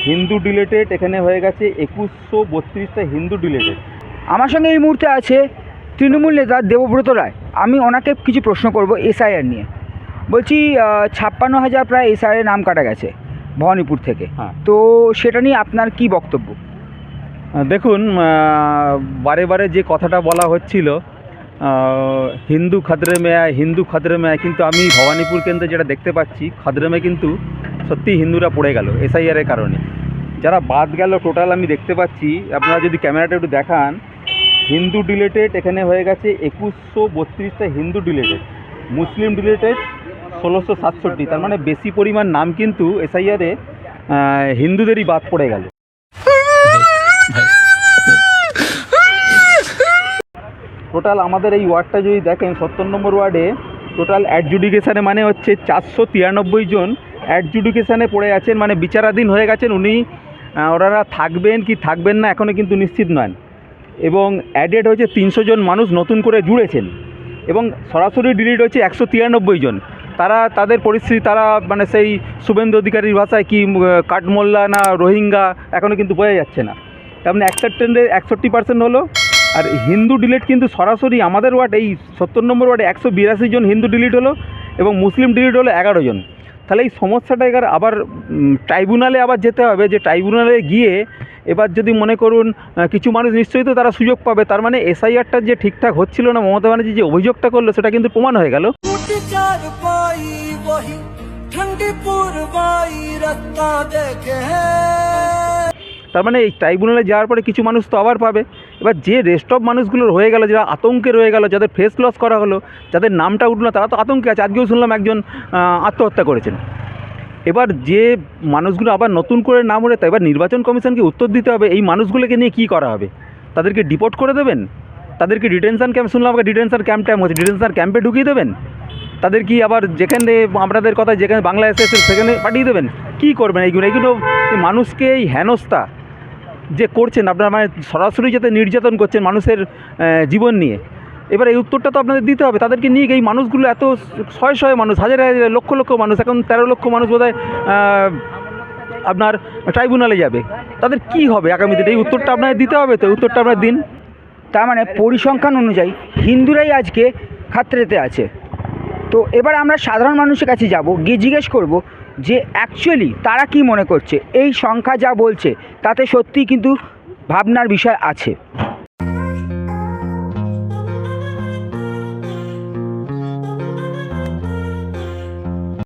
Hindu deleted এখানে হয়ে গেছে 2132টা হিন্দু ডিলেটেড। আমার সঙ্গে এই মুহূর্তে আছে তৃণমূল নেতা দেবব্রত রায়। আমি ওনাকে কিছু প্রশ্ন করব এসআইআর নিয়ে। বলছি 56,000 প্রায় এসআইআর নাম কাটা গেছে ভবানীপুর থেকে। হ্যাঁ, তো সেটা নিয়ে আপনার কি বক্তব্য? দেখুন, বারে বারে যে কথাটা বলা হচ্ছিল হিন্দু খাদরে মে আয়, হিন্দু খাদরে মে আয়, কিন্তু আমি ভবানীপুর কেন্দ্রে যেটা দেখতে পাচ্ছি খাদরে কিন্তু সত্যিই হিন্দুরা পড়ে গেল এসআইআরের কারণে। যারা বাদ গেল টোটাল আমি দেখতে পাচ্ছি, আপনারা যদি ক্যামেরাটা একটু দেখান, হিন্দু ডিলেটেড এখানে হয়ে গেছে 2132টা হিন্দু ডিলেটেড, মুসলিম ডিলেটেড 1667। তার মানে বেশি পরিমাণ নাম কিন্তু এসআইআরে হিন্দুদেরই বাদ পড়ে গেল। টোটাল আমাদের এই ওয়ার্ডটা যদি দেখেন 70 নম্বর ওয়ার্ডে টোটাল অ্যাডজুডিকেশানে মানে হচ্ছে 493 জন অ্যাডজুডিকেশানে পড়ে আছেন, মানে বিচারাধীন হয়ে গেছেন। ওনারা থাকবেন কি থাকবেন না এখনও কিন্তু নিশ্চিত নয়। এবং অ্যাডেড হয়েছে 300 জন মানুষ নতুন করে জুড়েছেন, এবং সরাসরি ডিলিট হয়েছে 193 জন। তাদের পরিস্থিতি, তারা মানে সেই শুভেন্দু অধিকারীর ভাষায় কি কাঠমোল্লা না রোহিঙ্গা এখনও কিন্তু বোঝা যাচ্ছে না। তার মানে 61% হলো। আর হিন্দু ডিলিট কিন্তু সরাসরি আমাদের ওয়ার্ড এই 70 নম্বর ওয়ার্ডে 182 জন হিন্দু ডিলিট হলো, এবং মুসলিম ডিলিট হলো 11 জন। তাহলে এই সমস্যাটা এবার আবার ট্রাইব্যুনালে আবার যেতে হবে, যে ট্রাইব্যুনালে গিয়ে এবার যদি মনে করুন কিছু মানুষ নিশ্চয়ই তো তারা সুযোগ পাবে। তার মানে এসআইআরটা যে ঠিকঠাক হচ্ছিল না, মমতা ব্যানার্জি যে অভিযোগটা করলো সেটা কিন্তু প্রমাণ হয়ে গেল। তার মানে এই ট্রাইব্যুনালে যাওয়ার পরে কিছু মানুষ তো আবার পাবে। এবার যে রেস্ট অফ মানুষগুলোর হয়ে গেল, যারা আতঙ্কে রয়ে গেল, যাদের ফেস লস করা হলো, যাদের নামটা উঠলো না, তারা তো আতঙ্কে আছে। আজকেও শুনলাম একজন আত্মহত্যা করেছেন। এবার যে মানুষগুলো আবার নতুন করে নাম উঠে, তাই এবার নির্বাচন কমিশনকে উত্তর দিতে হবে এই মানুষগুলোকে নিয়ে কী করা হবে। তাদেরকে ডিপোর্ট করে দেবেন? তাদেরকে ডিটেনশন ক্যাম্প, শুনলাম আমাকে ডিটেনশন ক্যাম্প হচ্ছে, ডিটেনশন ক্যাম্পে ঢুকিয়ে দেবেন? তাদের কি আবার যেখানে আপনাদের কথা যেখানে বাংলা এসে সেখানে পাঠিয়ে দেবেন? কী করবেন? এইগুলো মানুষকে এই হেনস্থা যে করছেন আপনারা, মানে সরাসরি যাতে নির্যাতন করছেন মানুষের জীবন নিয়ে, এবার এই উত্তরটা তো আপনাদের দিতে হবে। তাদেরকে নিয়ে এই মানুষগুলো এত শয়ে মানুষ, হাজারে হাজারে লক্ষ লক্ষ মানুষ, এখন 13 লক্ষ মানুষ বোধহয় আপনার ট্রাইব্যুনালে যাবে। তাদের কি হবে আগামী দিনে? এই উত্তরটা আপনাদের দিতে হবে, তো উত্তরটা আপনারা দিন। তার মানে পরিসংখ্যান অনুযায়ী হিন্দুরাই আজকে খাতরেতে আছে। তো এবার আমরা সাধারণ মানুষের কাছে যাব, গিয়ে জিজ্ঞেস করব যে অ্যাকচুয়ালি তারা কি মনে করছে। এই সংখ্যা যা বলছে তাতে সত্যিই কিন্তু ভাবনার বিষয় আছে।